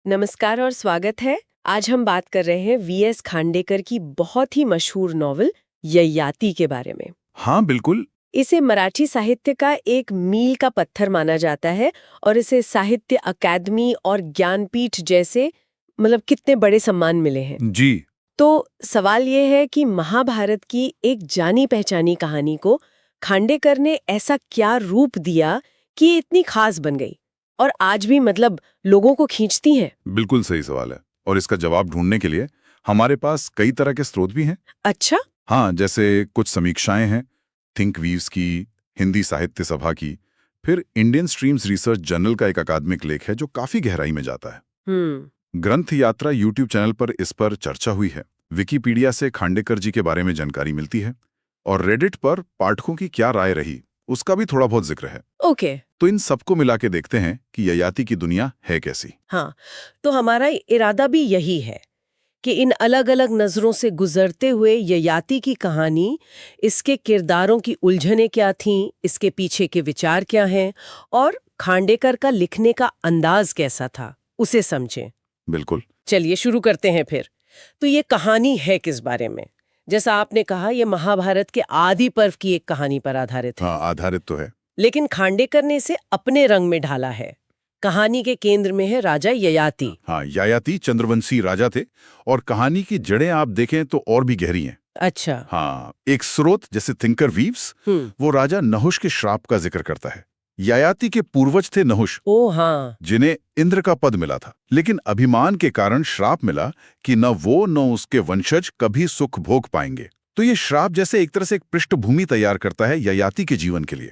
नमस्कार और स्वागत है। आज हम बात कर रहे हैं वीएस खांडेकर की बहुत ही मशहूर नॉवल ययाति के बारे में। हाँ बिल्कुल। इसे मराठी साहित्य का एक मील का पत्थर माना जाता है और इसे साहित्य अकादमी और ज्ञानपीठ जैसे कितने बड़े सम्मान मिले हैं। जी। तो सवाल ये है कि महाभारत की एक जानी पहचानी कहानी को खांडेकर ने ऐसा क्या रूप दिया कि ये इतनी खास बन गई और आज भी लोगों को खींचती है। बिल्कुल सही सवाल है और इसका जवाब ढूंढने के लिए हमारे पास कई तरह के स्रोत भी हैं। अच्छा। हाँ, जैसे कुछ समीक्षाएं हैं थिंकवीव्स की, हिंदी साहित्य सभा की, फिर इंडियन स्ट्रीम्स रिसर्च जर्नल का एक अकादमिक लेख है जो काफी गहराई में जाता है। ग्रंथ यात्रा यूट्यूब चैनल पर इस पर चर्चा हुई है। विकिपीडिया से खांडेकर जी के बारे में जानकारी मिलती है और रेडिट पर पाठकों की क्या राय रही उसका भी थोड़ा बहुत जिक्र है। ओके। तो इन सबको मिला के देखते हैं कि ययाति की दुनिया है कैसी। हाँ, तो हमारा इरादा भी यही है कि इन अलग अलग नजरों से गुजरते हुए ययाति की कहानी, इसके किरदारों की उलझनें क्या थीं, इसके पीछे के विचार क्या हैं और खांडेकर का लिखने का अंदाज कैसा था, उसे समझें। बिल्कुल। चलिए शुरू करते हैं फिर। तो ये कहानी है किस बारे में? जैसा आपने कहा, ये महाभारत के आदि पर्व की एक कहानी पर आधारित है। हाँ, आधारित तो है, लेकिन खांडेकर ने इसे अपने रंग में ढाला है। कहानी के केंद्र में है राजा ययाति। हाँ, ययाति चंद्रवंशी राजा थे और कहानी की जड़ें आप देखें तो और भी गहरी हैं। अच्छा। हाँ, एक स्रोत जैसे थिंकर वीव्स वो राजा नहुष के श्राप का जिक्र करता है। ययाति के पूर्वज थे नहुष। ओ हाँ। जिन्हें इंद्र का पद मिला था, लेकिन अभिमान के कारण श्राप मिला कि न वो न उसके वंशज कभी सुख भोग पाएंगे। तो ये श्राप जैसे एक तरह से एक पृष्ठभूमि तैयार करता है ययाति के जीवन के लिए।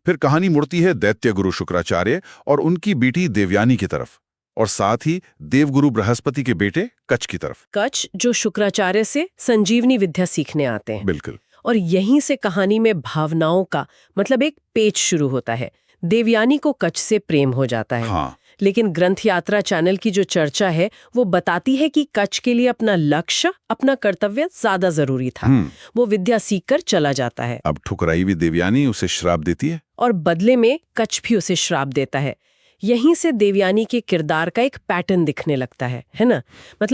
फिर कहानी मुड़ती है दैत्य गुरु शुक्राचार्य और उनकी बेटी देवयानी की तरफ, और साथ ही देवगुरु बृहस्पति के बेटे कच्छ की तरफ। कच्छ जो शुक्राचार्य से संजीवनी विद्या सीखने आते हैं। बिल्कुल। और यहीं से कहानी में भावनाओं का एक पेच शुरू होता है। देवयानी को कच्छ से प्रेम हो जाता है। हाँ। लेकिन ग्रंथ यात्रा चैनल की जो चर्चा है वो बताती है कि कच्छ के लिए अपना लक्ष्य, अपना कर्तव्य ज्यादा जरूरी था। वो विद्या सीखकर चला जाता है। अब ठुकराई हुई देवयानी उसे श्राप देती है और बदले में कच्छ भी उसे श्राप देता है। यहीं से देवयानी के किरदार का एक पैटर्न दिखने लगता है ना?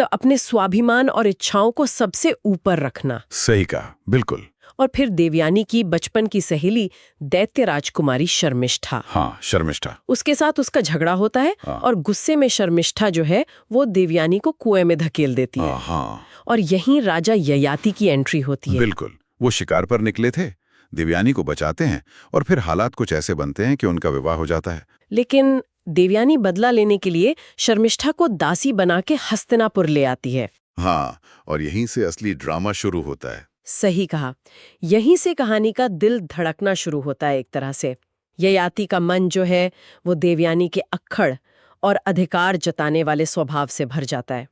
अपने स्वाभिमान और इच्छाओं को सबसे ऊपर रखना। सही कहा, बिल्कुल। और फिर देवयानी की बचपन की सहेली दैत्य राजकुमारी शर्मिष्ठा। हाँ, शर्मिष्ठा। उसके साथ उसका झगड़ा होता है। हाँ। और गुस्से में शर्मिष्ठा जो है वो देवयानी को कुएं में धकेल देती है। हाँ। और यहीं राजा ययाति की एंट्री होती है। बिल्कुल। वो शिकार पर निकले थे, देवयानी को बचाते हैं और फिर हालात कुछ ऐसे बनते हैं कि उनका विवाह हो जाता है। लेकिन देवयानी बदला लेने के लिए शर्मिष्ठा को दासी बना के हस्तिनापुर ले आती है। हाँ, और यहीं से असली ड्रामा शुरू होता है। सही कहा। यहीं से कहानी का दिल धड़कना शुरू होता है एक तरह से। ययाति का मन जो है वो देवयानी के अक्खड़ और अधिकार जताने वाले स्वभाव से भर जाता है।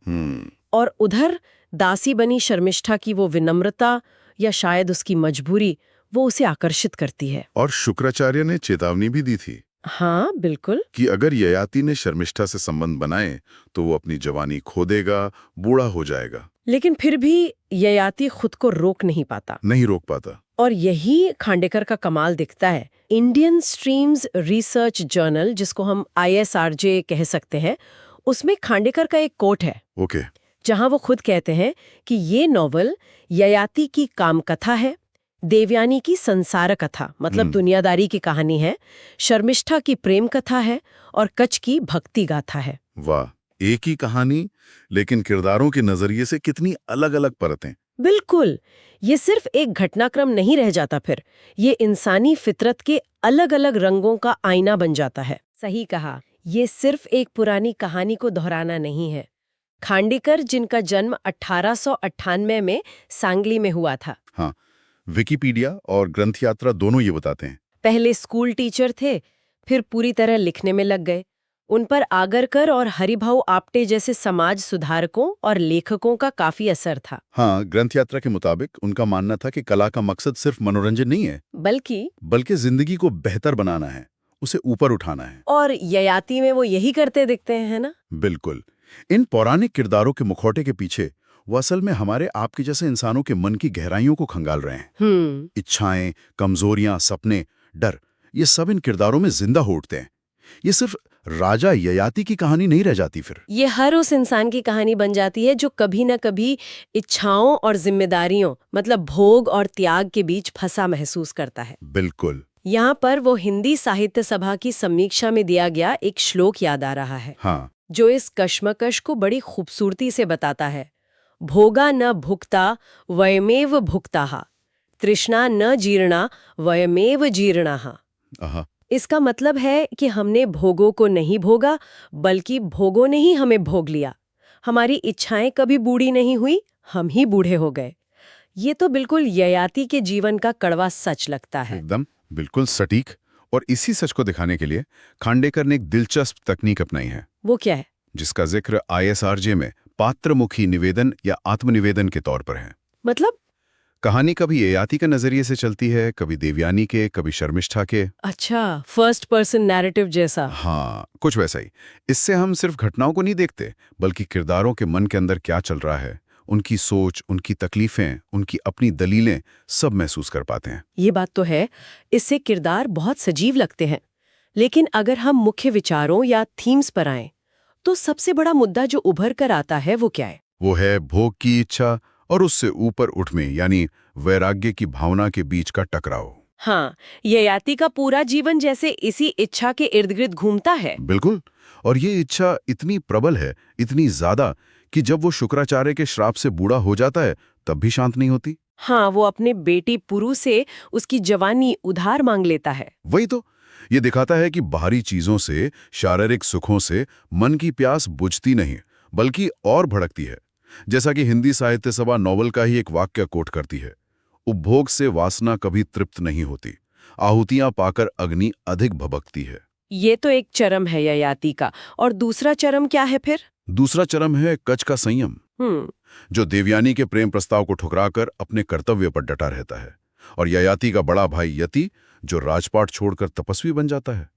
और उधर दासी बनी शर्मिष्ठा की वो विनम्रता या शायद उसकी मजबूरी वो उसे आकर्षित करती है। और शुक्राचार्य ने चेतावनी भी दी थी। हाँ बिल्कुल। कि अगर ययाति ने शर्मिष्ठा से संबंध बनाए तो वो अपनी जवानी खो देगा, बूढ़ा हो जाएगा। लेकिन फिर भी ययाति खुद को रोक नहीं पाता। और यही खांडेकर का कमाल दिखता है। इंडियन स्ट्रीम्स रिसर्च जर्नल, जिसको हम ISRJ कह सकते हैं, उसमें खांडेकर का एक कोट है। ओके। जहां वो खुद कहते हैं कि ये नॉवल ययाति की काम कथा है, देवयानी की संसार कथा दुनियादारी की कहानी है, शर्मिष्ठा की प्रेम कथा है और कच्छ की भक्ति गाथा है। वाह, एक ही कहानी लेकिन किरदारों के नजरिए से कितनी अलग अलग परतें। बिल्कुल। ये सिर्फ एक घटनाक्रम नहीं रह जाता, फिर ये इंसानी फितरत के अलग अलग रंगों का आईना बन जाता है। सही कहा, ये सिर्फ एक पुरानी कहानी को दोहराना नहीं है। खांडेकर, जिनका जन्म 1898 में सांगली में हुआ था। हाँ, विकिपीडिया और ग्रंथ यात्रा दोनों ये बताते हैं। पहले स्कूल टीचर थे, फिर पूरी तरह लिखने में लग गए। उन पर आगरकर और हरिभाऊ आपटे जैसे समाज सुधारकों और लेखकों का काफी असर था। हाँ, ग्रंथ यात्रा के मुताबिक उनका मानना था कि कला का मकसद सिर्फ मनोरंजन नहीं है, बल्कि जिंदगी को बेहतर बनाना है, उसे ऊपर उठाना है। और ययाति में वो यही करते दिखते हैं, है ना? बिल्कुल। इन पौराणिक किरदारों के मुखौटे के पीछे वो असल में हमारे आपके जैसे इंसानों के मन की गहराइयों को खंगाल रहे हैं। इच्छाएं, कमजोरियां, सपने, डर, ये सब इन किरदारों में जिंदा हो उठते हैं। ये सिर्फ राजा ययाति की कहानी नहीं रह जाती फिर। ये हर उस इंसान की कहानी बन जाती है जो कभी न कभी इच्छाओं और जिम्मेदारियों मतलब भोग और त्याग के बीच फंसा महसूस करता है। बिल्कुल। यहाँ पर वो हिंदी साहित्य सभा की समीक्षा में दिया गया एक श्लोक याद आ रहा है, हाँ, जो इस कश्मकश को बड़ी खूबसूरती से बताता है। भोगा न भुक्ता वयमेव भुक्ताः, तृष्णा न जीर्णा वयमेव जीर्णाः। आहा, इसका मतलब है कि हमने भोगों को नहीं भोगा, बल्कि भोगों ने ही हमें भोग लिया। हमारी इच्छाएं कभी बूढ़ी नहीं हुई, हम ही बूढ़े हो गए। ये तो बिल्कुल ययाति के जीवन का कड़वा सच लगता है। एकदम बिल्कुल सटीक। और इसी सच को दिखाने के लिए खांडेकर ने एक दिलचस्प तकनीक अपनाई है, वो क्या है? जिसका जिक्र ISRJ में पात्रमुखी निवेदन या आत्मनिवेदन के तौर पर है। मतलब? कहानी कभी ययाति के नजरिए से चलती है, कभी देवयानी के, कभी शर्मिष्ठा के। अच्छा, फर्स्ट पर्सन नैरेटिव जैसा। हाँ, कुछ वैसा ही। इससे हम सिर्फ घटनाओं को नहीं देखते, बल्कि किरदारों के मन के अंदर क्या चल रहा है, उनकी सोच, उनकी तकलीफें, उनकी अपनी दलीलें सब महसूस कर पाते हैं। ये बात तो है, इससे किरदार बहुत सजीव लगते हैं। लेकिन अगर हम मुख्य विचारों या थीम्स पर आएं, तो सबसे बड़ा मुद्दा जो उभर कर आता है वो क्या है? वो है भोग की इच्छा और उससे ऊपर उठने यानी वैराग्य की भावना के बीच का टकराव। हाँ, ययाति का पूरा जीवन जैसे इसी इच्छा के इर्द गिर्द घूमता है। बिल्कुल। और ये इच्छा इतनी प्रबल है, इतनी ज्यादा, कि जब वो शुक्राचार्य के श्राप से बूढ़ा हो जाता है तब भी शांत नहीं होती। हाँ, वो अपने बेटी पुरु से उसकी जवानी उधार मांग लेता है। वही तो, ये दिखाता है कि बाहरी चीजों से, शारीरिक सुखों से मन की प्यास बुझती नहीं, बल्कि और भड़कती है। जैसा कि हिंदी साहित्य सभा नॉवल का ही एक वाक्य कोट करती है, उपभोग से वासना कभी तृप्त नहीं होती, आहुतियां पाकर अग्नि अधिक भभकती है। ये तो एक चरम है ययाति का। और दूसरा चरम क्या है फिर? दूसरा चरम है कच का संयम, जो देवयानी के प्रेम प्रस्ताव को ठुकराकर अपने कर्तव्य पर डटा रहता है, और ययाति का बड़ा भाई यति, जो राजपाट छोड़कर तपस्वी बन जाता है।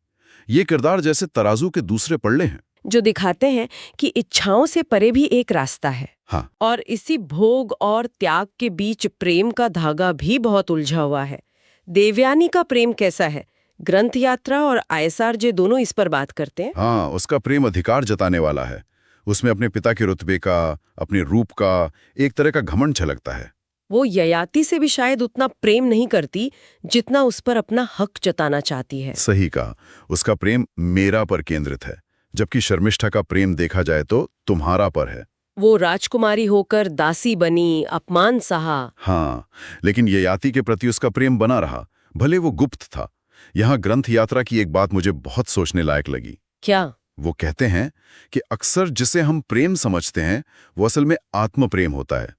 ये किरदार जैसे तराजू के दूसरे पल्ले हैं, जो दिखाते हैं कि इच्छाओं से परे भी एक रास्ता है। हाँ। और इसी भोग और त्याग के बीच प्रेम का धागा भी बहुत उलझा हुआ है। देवयानी का प्रेम कैसा है? ग्रंथ यात्रा और ISRJ दोनों इस पर बात करते हैं। हाँ, उसका प्रेम अधिकार जताने वाला है। उसमें अपने पिता के रुतबे का, अपने रूप का एक तरह का घमंड झलकता है। वो ययाति से भी शायद उतना प्रेम नहीं करती जितना उस पर अपना हक जताना चाहती है। सही कहा, उसका प्रेम मेरा पर केंद्रित है, जबकि शर्मिष्ठा का प्रेम देखा जाए तो तुम्हारा पर है। वो राजकुमारी होकर दासी बनी, अपमान सहा। हाँ, लेकिन ययाति के प्रति उसका प्रेम बना रहा, भले वो गुप्त था। यहाँ ग्रंथ यात्रा की एक बात मुझे बहुत सोचने लायक लगी। क्या? वो कहते हैं कि अक्सर जिसे हम प्रेम समझते हैं वो असल में आत्म प्रेम होता है।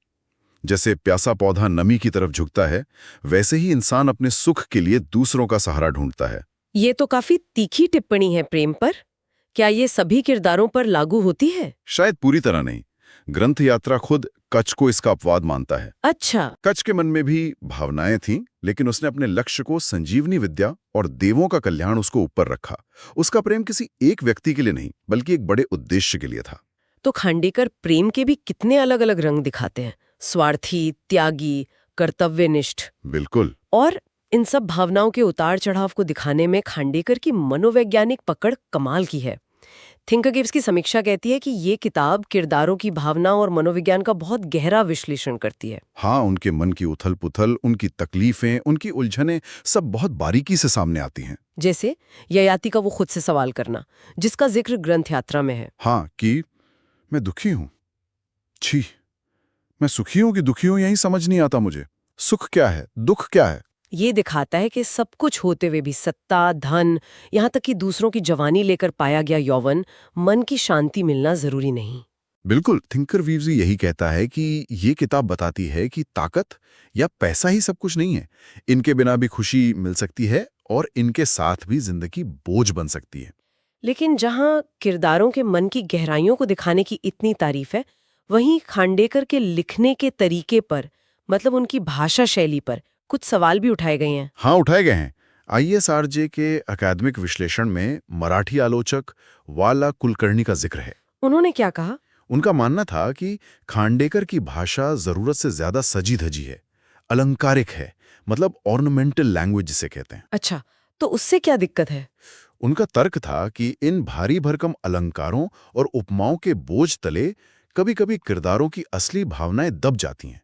जैसे प्यासा पौधा नमी की तरफ झुकता है, वैसे ही इंसान अपने सुख के लिए दूसरों का सहारा ढूंढता है। ये तो काफी तीखी टिप्पणी है प्रेम पर। क्या ये सभी किरदारों पर लागू होती है? शायद पूरी तरह नहीं। ग्रंथ यात्रा खुद कच को इसका अपवाद मानता है। अच्छा। कच के मन में भी भावनाएं थीं, लेकिन उसने अपने लक्ष्य को संजीवनी विद्या और देवों का कल्याण उसको ऊपर रखा। उसका प्रेम किसी एक व्यक्ति के लिए नहीं, बल्कि एक बड़े उद्देश्य के लिए था। तो खांडेकर प्रेम के भी कितने अलग अलग रंग दिखाते हैं, स्वार्थी, त्यागी, कर्तव्यनिष्ठ। बिल्कुल। और इन सब भावनाओं के उतार चढ़ाव को दिखाने में खांडेकर की मनोवैज्ञानिक पकड़ कमाल की है। थिंकरगिव्स की समीक्षा कहती है कि ये किताब किरदारों की भावना और मनोविज्ञान का बहुत गहरा विश्लेषण करती है। हाँ, उनके मन की उथल पुथल, उनकी तकलीफें, उनकी उलझनें सब बहुत बारीकी से सामने आती हैं। जैसे ययाति का वो खुद से सवाल करना, जिसका जिक्र ग्रंथ यात्रा में है। हाँ, कि मैं दुखी हूं, छी, मैं सुखी हूं कि दुखी हूं, यही समझ नहीं आता मुझे। सुख क्या है, दुख क्या है? ये दिखाता है कि सब कुछ होते हुए भी सत्ता, धन, यहाँ तक कि दूसरों की जवानी लेकर पाया गया यौवन, मन की शांति मिलना जरूरी नहीं। बिल्कुल। थिंकरगिव्स यही कहता है कि ये किताब बताती है कि ताकत या पैसा ही सब कुछ नहीं है। इनके बिना भी खुशी मिल सकती है और इनके साथ भी जिंदगी बोझ बन सकती है। लेकिन जहाँ किरदारों के मन की गहराइयों को दिखाने की इतनी तारीफ है, वहीं खांडेकर के लिखने के तरीके पर, मतलब उनकी भाषा शैली पर कुछ सवाल भी उठाए गए हैं। हाँ, उठाए गए हैं। ISRJ के अकादमिक विश्लेषण में मराठी आलोचक वाला कुलकर्णी का जिक्र है। उन्होंने क्या कहा? उनका मानना था कि खांडेकर की भाषा जरूरत से ज्यादा सजी धजी है, अलंकारिक है, मतलब ऑर्नामेंटल लैंग्वेज जिसे कहते हैं। अच्छा, तो उससे क्या दिक्कत है? उनका तर्क था कि इन भारी भरकम अलंकारों और उपमाओं के बोझ तले कभी-कभी किरदारों की असली भावनाएं दब जाती हैं।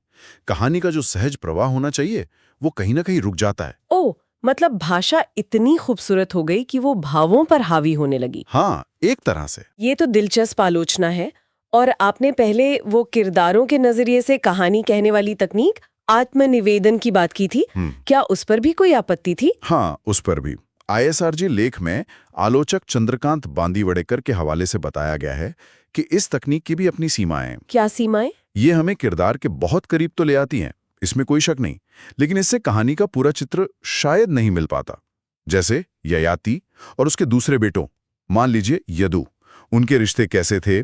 कहानी का जो सहज प्रवाह होना चाहिए वो कहीं ना कहीं रुक जाता है। ओह, मतलब भाषा इतनी खूबसूरत हो गई कि वो भावों पर हावी होने लगी। हाँ, एक तरह से। ये तो दिलचस्प आलोचना है। और आपने पहले वो किरदारों के नजरिए से कहानी कहने वाली तकनीक आत्मनिवेदन की बात की थी। क्या उस पर भी कोई आपत्ति थी? हाँ, उस पर भी। ISRG लेख में आलोचक चंद्रकांत बांदीवड़ेकर के हवाले से बताया गया है कि इस तकनीक की भी अपनी सीमाएं हैं। क्या सीमाएं? ये हमें किरदार के बहुत करीब तो ले आती हैं, इसमें कोई शक नहीं, लेकिन इससे कहानी का पूरा चित्र शायद नहीं मिल पाता। जैसे ययाति और उसके दूसरे बेटों, मान लीजिए यदु, उनके रिश्ते कैसे थे,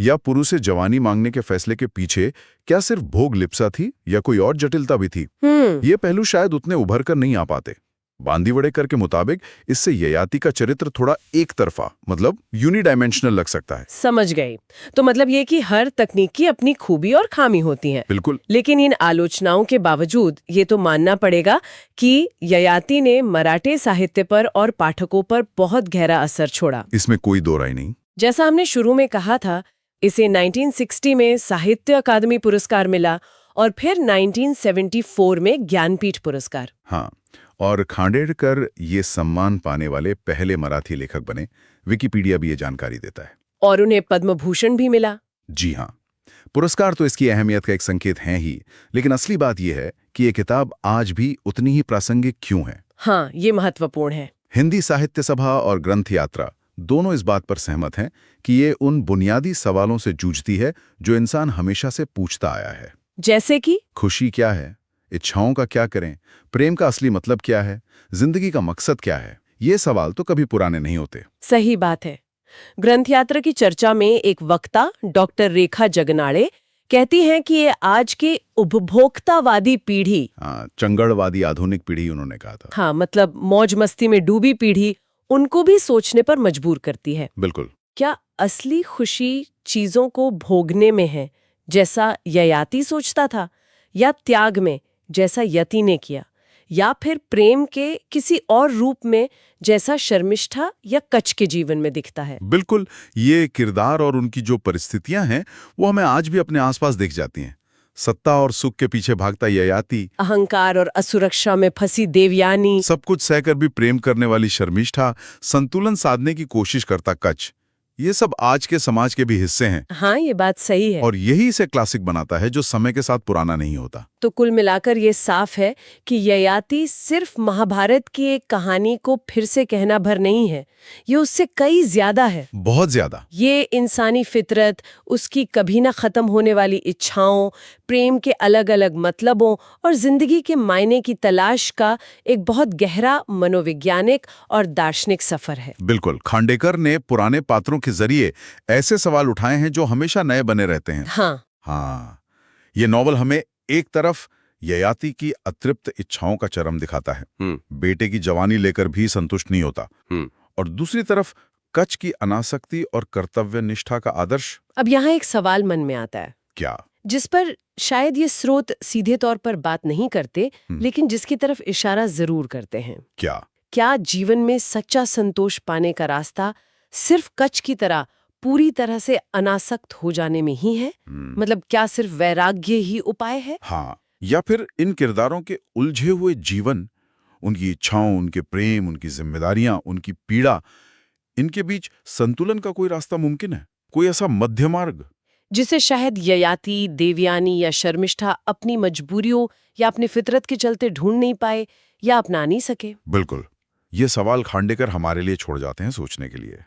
या पुरु से जवानी मांगने के फैसले के पीछे क्या सिर्फ भोग लिप्सा थी या कोई और जटिलता भी थी। ये पहलू शायद उतने उभर कर नहीं आ पाते। बांदीवड़ेकर के मुताबिक इससे ययाति का चरित्र थोड़ा एक तरफा, मतलब यूनिडायमेंशनल लग सकता है। समझ गई। तो मतलब ये कि हर तकनीक की अपनी खूबी और खामी होती है। बिल्कुल। लेकिन इन आलोचनाओं के बावजूद ये तो मानना पड़ेगा कि ययाति ने मराठी साहित्य पर और पाठकों पर बहुत गहरा असर छोड़ा। इसमें कोई दो राय नहीं। जैसा हमने शुरू में कहा था, इसे 1960 में साहित्य अकादमी पुरस्कार मिला और फिर 1974 में ज्ञानपीठ पुरस्कार। हाँ, और खांडेकर ये सम्मान पाने वाले पहले मराठी लेखक बने। विकिपीडिया भी ये जानकारी देता है। और उन्हें पद्म भूषण भी मिला। जी हाँ, पुरस्कार तो इसकी अहमियत का एक संकेत है ही, लेकिन असली बात यह है कि ये किताब आज भी उतनी ही प्रासंगिक क्यों है। हाँ, ये महत्वपूर्ण है। हिंदी साहित्य सभा और ग्रंथ यात्रा दोनों इस बात पर सहमत हैं कि ये उन बुनियादी सवालों से जूझती है जो इंसान हमेशा से पूछता आया है। जैसे कि खुशी क्या है, इच्छाओं का क्या करें, प्रेम का असली मतलब क्या है, जिंदगी का मकसद क्या है। ये सवाल तो कभी पुराने नहीं होते। सही बात है। ग्रंथ यात्रा की चर्चा में एक वक्ता डॉक्टर रेखा जगनाड़े कहती हैं कि ये आज की उपभोक्तावादी पीढ़ी, चंगड़वादी आधुनिक पीढ़ी उन्होंने कहा था। हाँ, मतलब मौज मस्ती में डूबी पीढ़ी, उनको भी सोचने पर मजबूर करती है। बिल्कुल। क्या असली खुशी चीजों को भोगने में है, जैसा ययाति सोचता था, या त्याग में, जैसा यति ने किया, या फिर प्रेम के किसी और रूप में, जैसा शर्मिष्ठा या कच्छ के जीवन में दिखता है? बिल्कुल। ये किरदार और उनकी जो परिस्थितियां हैं वो हमें आज भी अपने आसपास दिख जाती हैं। सत्ता और सुख के पीछे भागता ययाति, अहंकार और असुरक्षा में फंसी देवयानी, सब कुछ सहकर भी प्रेम करने वाली शर्मिष्ठा, संतुलन साधने की कोशिश करता कच्छ, ये सब आज के समाज के भी हिस्से हैं। हाँ, ये बात सही है। और यही इसे क्लासिक बनाता है, जो समय के साथ पुराना नहीं होता। तो कुल मिलाकर ये साफ है कि ययाति सिर्फ महाभारत की एक कहानी को फिर से कहना भर नहीं है, ये उससे कई ज्यादा है। बहुत ज्यादा। ये इंसानी फितरत, उसकी कभी ना खत्म होने वाली इच्छाओं, प्रेम के अलग अलग मतलबों और जिंदगी के मायने की तलाश का एक बहुत गहरा मनोवैज्ञानिक और दार्शनिक सफर है। बिल्कुल। खांडेकर ने पुराने पात्रों के जरिए ऐसे सवाल उठाए हैं जो हमेशा नए बने रहते हैं। हाँ, ये नॉवल हमें एक तरफ ययाति की अतृप्त इच्छाओं का चरम दिखाता है, बेटे की जवानी लेकर भी संतुष्ट नहीं होता, और दूसरी तरफ कच्छ की अनासक्ति और कर्तव्य निष्ठा का आदर्श। अब यहाँ एक सवाल मन में आता है, क्या? जिस पर शायद ये स्रोत सीधे तौर पर बात नहीं करते, लेकिन जिसकी तरफ इशारा जरूर करते हैं। क्या जीवन में सच्चा संतोष पाने का रास्ता सिर्फ कच्छ की तरह पूरी तरह से अनासक्त हो जाने में ही है? मतलब क्या सिर्फ वैराग्य ही उपाय है? हाँ, या फिर इन किरदारों के उलझे हुए जीवन, उनकी इच्छाओं, उनके प्रेम, उनकी जिम्मेदारियां, उनकी पीड़ा, इनके बीच संतुलन का कोई रास्ता मुमकिन है? कोई ऐसा मध्य मार्ग जिसे शायद ययाति, देवयानी या शर्मिष्ठा अपनी मजबूरियों या अपनी फितरत के चलते ढूंढ नहीं पाए या अपना नहीं सके? बिल्कुल। ये सवाल खांडेकर हमारे लिए छोड़ जाते हैं सोचने के लिए।